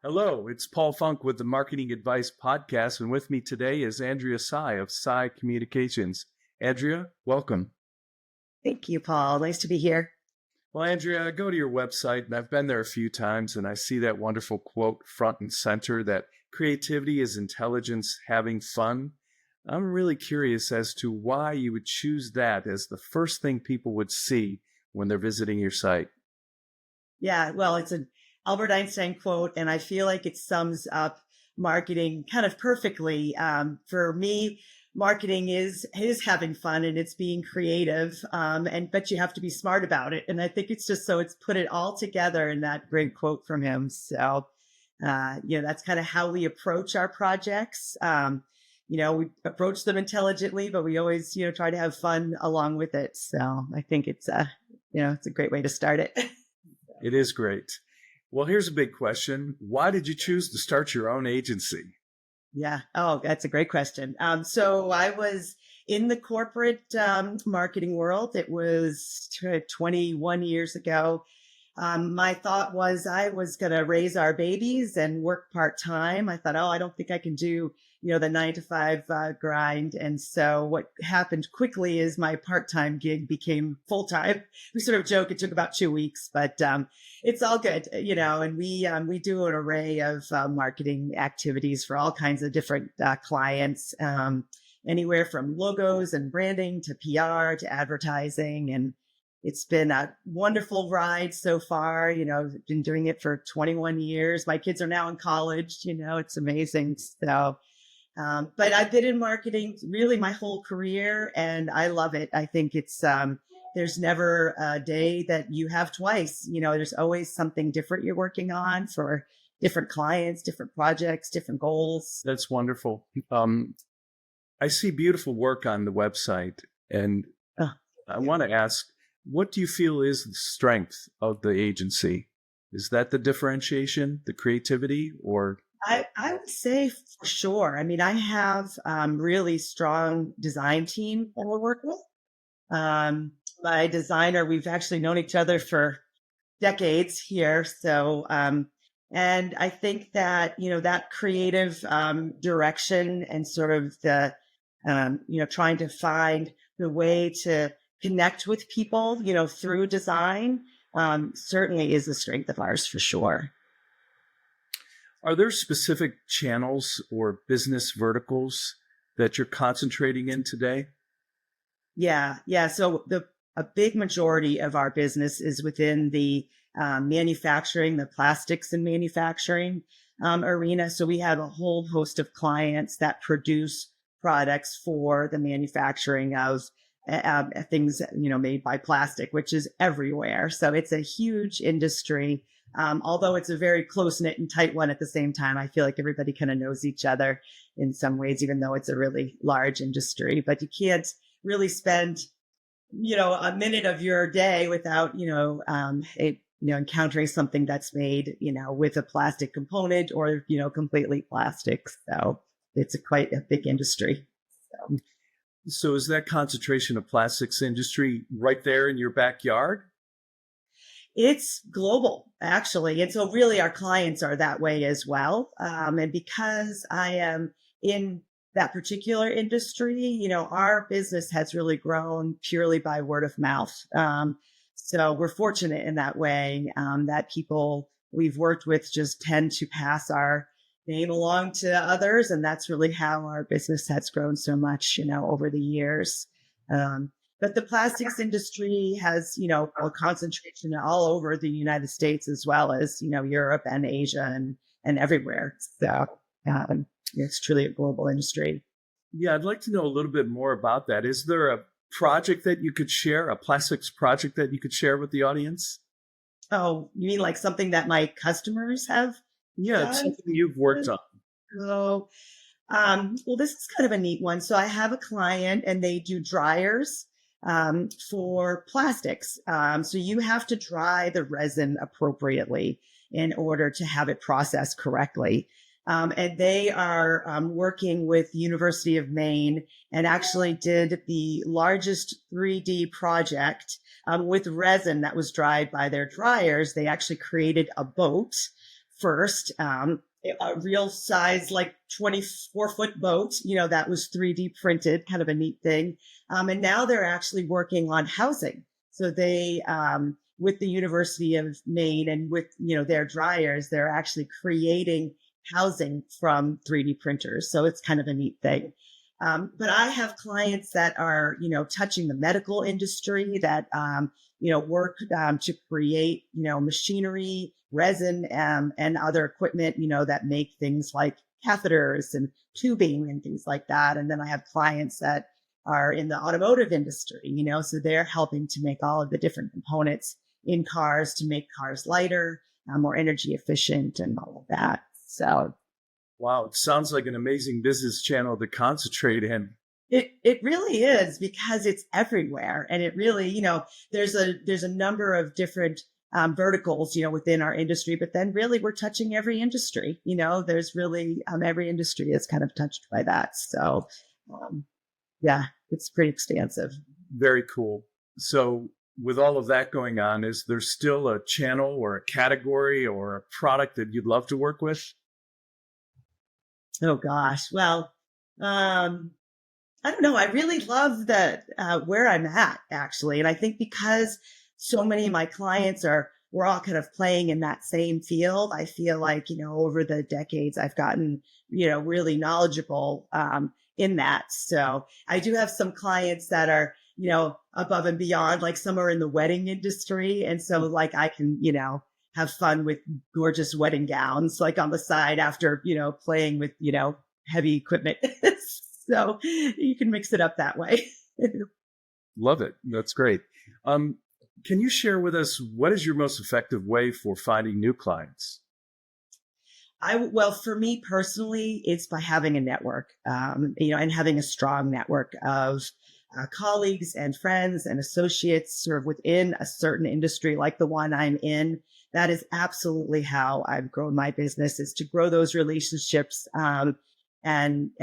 Hello, it's Paul Funk with the Marketing Advice Podcast, and with me today is Andrea Siy of Siy Communications. Andrea, welcome. Thank you, Paul. Nice to be here. Well, Andrea, I go to your website, and I've been there a few times, and I see that wonderful quote front and center that creativity is intelligence having fun. I'm really curious as to why you would choose that as the first thing people would see when they're visiting your site. Yeah, well, it's an Albert Einstein quote, and I feel like it sums up marketing kind of perfectly. For me, marketing is having fun and it's being creative, but you have to be smart about it. And I think it's just so it's put it all together in that great quote from him. So, that's kind of how we approach our projects. We approach them intelligently, but we always, try to have fun along with it. So I think it's a great way to start it. It is great. Well, here's a big question. Why did you choose to start your own agency? Yeah. Oh, that's a great question. So I was in the corporate marketing world. It was 21 years ago. My thought was I was going to raise our babies and work part-time. I thought, I don't think I can do, the 9 to 5 grind. And so what happened quickly is my part-time gig became full-time. We sort of joke it took about 2 weeks, but it's all good, and we do an array of marketing activities for all kinds of different clients, anywhere from logos and branding to PR to advertising. And it's been a wonderful ride so far. I've been doing it for 21 years. My kids are now in college, it's amazing. So, but I've been in marketing really my whole career and I love it. I think it's, there's never a day that you have twice, there's always something different you're working on for different clients, different projects, different goals. That's wonderful. I see beautiful work on the website and I want to ask, what do you feel is the strength of the agency? Is that the differentiation, the creativity, or? I would say for sure. I mean, I have really strong design team that I work with. My designer, we've actually known each other for decades here. So, and I think that, that creative direction and sort of the, trying to find the way to connect with people, through design, certainly is a strength of ours for sure. Are there specific channels or business verticals that you're concentrating in today? Yeah. So a big majority of our business is within the manufacturing, the plastics and manufacturing arena. So we have a whole host of clients that produce products for the manufacturing of things, made by plastic, which is everywhere. So it's a huge industry. Although it's a very close-knit and tight one at the same time. I feel like everybody kind of knows each other in some ways, even though it's a really large industry. But you can't really spend, a minute of your day without, encountering something that's made, with a plastic component or, completely plastic. So it's quite a big industry. So is that concentration of plastics industry right there in your backyard? It's global, actually. And so really our clients are that way as well. And because I am in that particular industry, our business has really grown purely by word of mouth. So we're fortunate in that way that people we've worked with just tend to pass our name along to others. And that's really how our business has grown so much, over the years. But the plastics industry has, a concentration all over the United States as well as, Europe and Asia and everywhere. So it's truly a global industry. Yeah, I'd like to know a little bit more about that. Is there a project that you could share, a plastics project that you could share with the audience? Oh, you mean like something that my customers have? Yeah, it's something you've worked on. Oh, well, this is kind of a neat one. So I have a client and they do dryers for plastics. So you have to dry the resin appropriately in order to have it processed correctly. And they are working with the University of Maine and actually did the largest 3D project with resin that was dried by their dryers. They actually created a boat first, a real size, like 24-foot boat, that was 3D printed, kind of a neat thing. And now they're actually working on housing. So they, with the University of Maine and with, their dryers, they're actually creating housing from 3D printers. So it's kind of a neat thing. But I have clients that are, touching the medical industry that, work to create, machinery, resin, and other equipment, that make things like catheters and tubing and things like that. And then I have clients that are in the automotive industry, so they're helping to make all of the different components in cars to make cars lighter, more energy efficient and all of that. So Wow, it sounds like an amazing business channel to concentrate in. it really is, because it's everywhere. And it really, there's a number of different verticals, within our industry, but then really we're touching every industry, there's really every industry is kind of touched by that. So yeah, it's pretty expansive. Very cool. So, with all of that going on, is there still a channel or a category or a product that you'd love to work with? Oh gosh. Well, I don't know. I really love that where I'm at, actually. And I think because so many of my clients we're all kind of playing in that same field. I feel like, over the decades, I've gotten, really knowledgeable in that. So I do have some clients that are, above and beyond, like some are in the wedding industry. And so like I can, have fun with gorgeous wedding gowns, like on the side after, playing with, heavy equipment. So you can mix it up that way. Love it. That's great. Can you share with us what is your most effective way for finding new clients? Well, for me personally, it's by having a network, and having a strong network of colleagues and friends and associates sort of within a certain industry like the one I'm in. That is absolutely how I've grown my business, is to grow those relationships, and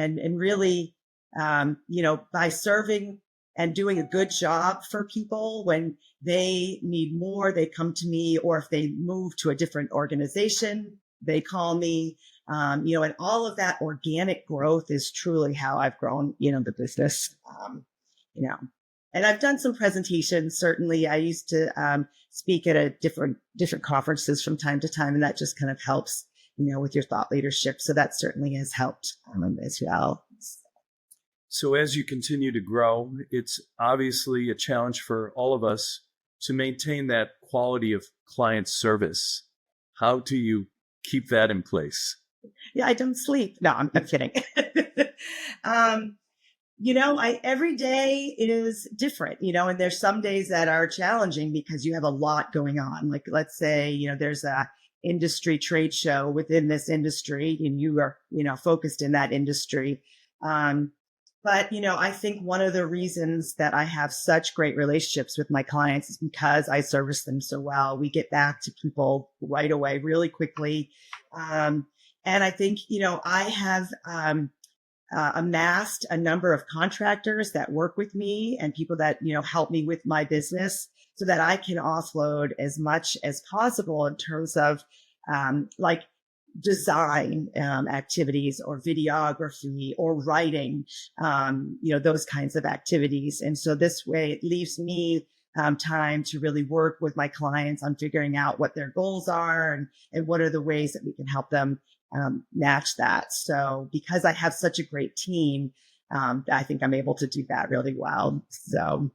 really, by serving and doing a good job for people. When they need more, they come to me, or if they move to a different organization, they call me, and all of that organic growth is truly how I've grown, the business, you know, and I've done some presentations. Certainly I used to, speak at a different conferences from time to time, and that just kind of helps, with your thought leadership. So that certainly has helped, as well. So, as you continue to grow, it's obviously a challenge for all of us to maintain that quality of client service. How do you keep that in place? Yeah, I don't sleep. No, I'm kidding. Every day is different, and there's some days that are challenging because you have a lot going on. Like, let's say, there's a industry trade show within this industry and you are, focused in that industry. But, I think one of the reasons that I have such great relationships with my clients is because I service them so well. We get back to people right away, really quickly. And I think, I have amassed a number of contractors that work with me and people that, help me with my business so that I can offload as much as possible in terms of like design activities or videography or writing, those kinds of activities. And so this way it leaves me time to really work with my clients on figuring out what their goals are and what are the ways that we can help them match that. So because I have such a great team, I think I'm able to do that really well. So.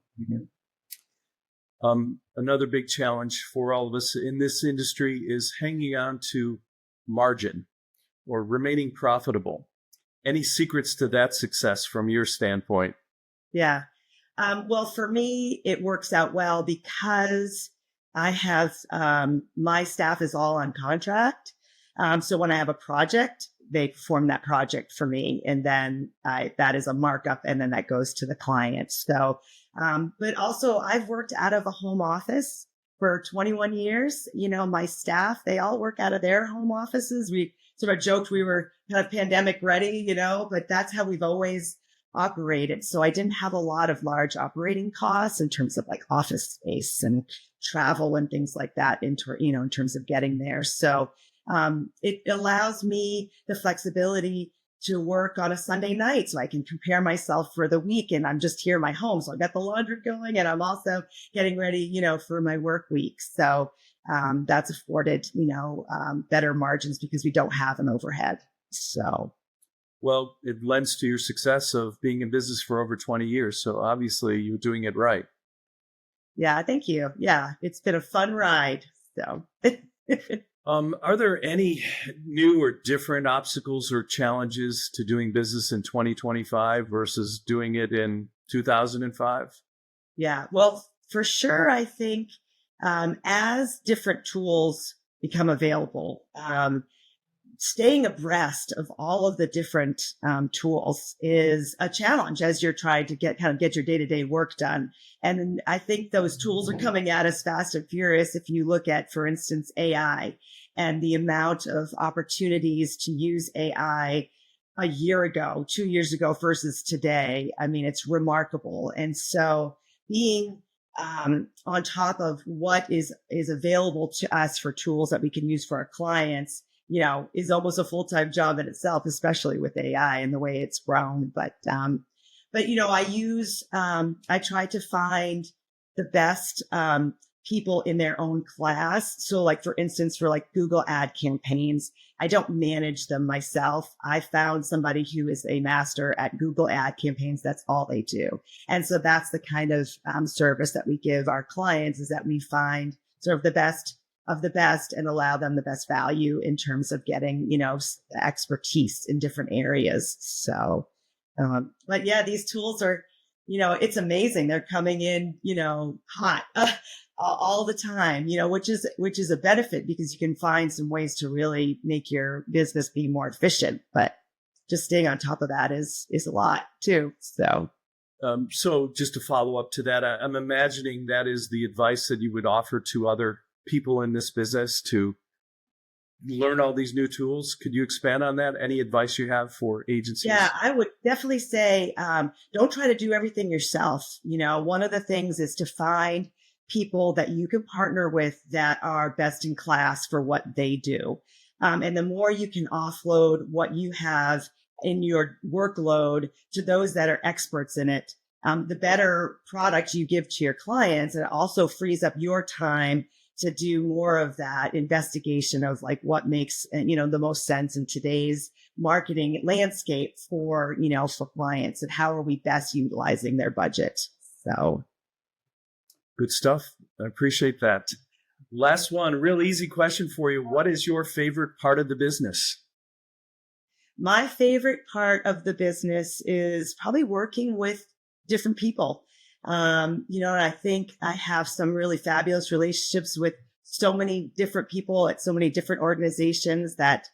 Another big challenge for all of us in this industry is hanging on to margin or remaining profitable. Any secrets to that success from your standpoint? Yeah. Well, for me, it works out well because I have my staff is all on contract. So when I have a project, they perform that project for me, and then that is a markup, and then that goes to the client. So, but also I've worked out of a home office for 21 years. My staff, they all work out of their home offices. sort of joked we were kind of pandemic ready, but that's how we've always operated. So I didn't have a lot of large operating costs in terms of like office space and travel and things like that in terms of getting there. So it allows me the flexibility to work on a Sunday night so I can prepare myself for the week. And I'm just here in my home. So I got the laundry going and I'm also getting ready, for my work week. So that's afforded, better margins because we don't have an overhead. So. Well, it lends to your success of being in business for over 20 years. So obviously you're doing it right. Yeah, thank you. Yeah, it's been a fun ride. So. Are there any new or different obstacles or challenges to doing business in 2025 versus doing it in 2005? Yeah, well, for sure, I think as different tools become available, staying abreast of all of the different tools is a challenge as you're trying to get your day-to-day work done. And I think those tools are coming at us fast and furious. If you look at, for instance, AI and the amount of opportunities to use AI a year ago, 2 years ago versus today, I mean, it's remarkable. And so being on top of what is available to us for tools that we can use for our clients, is almost a full-time job in itself, especially with AI and the way it's grown. But I try to find the best people in their own class. So like, for instance, for like Google ad campaigns, I don't manage them myself. I found somebody who is a master at Google ad campaigns. That's all they do. And so that's the kind of service that we give our clients, is that we find sort of the best of the best and allow them the best value in terms of getting, expertise in different areas. So, but yeah, these tools are, it's amazing. They're coming in, hot all the time, which is a benefit because you can find some ways to really make your business be more efficient. But just staying on top of that is a lot too. So just to follow up to that, I'm imagining that is the advice that you would offer to other people in this business to learn all these new tools. Could you expand on that? Any advice you have for agencies? Yeah, I would definitely say, don't try to do everything yourself. One of the things is to find people that you can partner with that are best in class for what they do. And the more you can offload what you have in your workload to those that are experts in it, the better product you give to your clients. And it also frees up your time to do more of that investigation of like what makes, the most sense in today's marketing landscape for clients, and how are we best utilizing their budget. So good stuff. I appreciate that. Last one, real easy question for you. What is your favorite part of the business? My favorite part of the business is probably working with different people. And I think I have some really fabulous relationships with so many different people at so many different organizations that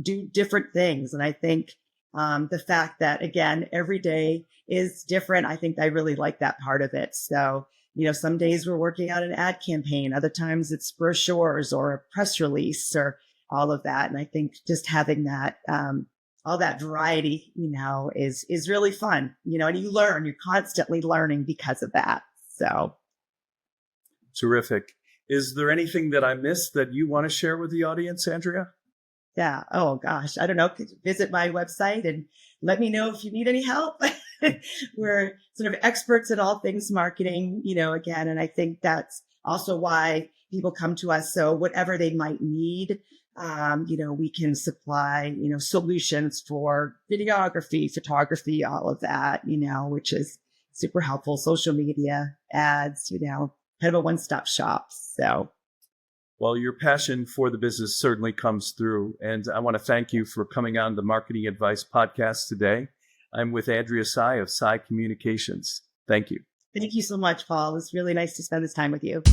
do different things. And I think the fact that, again, every day is different, I think I really like that part of it. So, some days we're working on an ad campaign, other times it's brochures or a press release or all of that. And I think just having that all that variety, is really fun, and you're constantly learning because of that. So. Terrific. Is there anything that I missed that you want to share with the audience, Andrea? Yeah. Oh gosh. I don't know. Visit my website and let me know if you need any help. We're sort of experts in all things marketing, again, and I think that's also why people come to us. So whatever they might need, we can supply, solutions for videography, photography, all of that, which is super helpful. Social media, ads, kind of a one-stop shop. So. Well, your passion for the business certainly comes through. And I want to thank you for coming on the Marketing Advice Podcast today. I'm with Andrea Siy of Siy Communications. Thank you. Thank you so much, Paul. It was really nice to spend this time with you.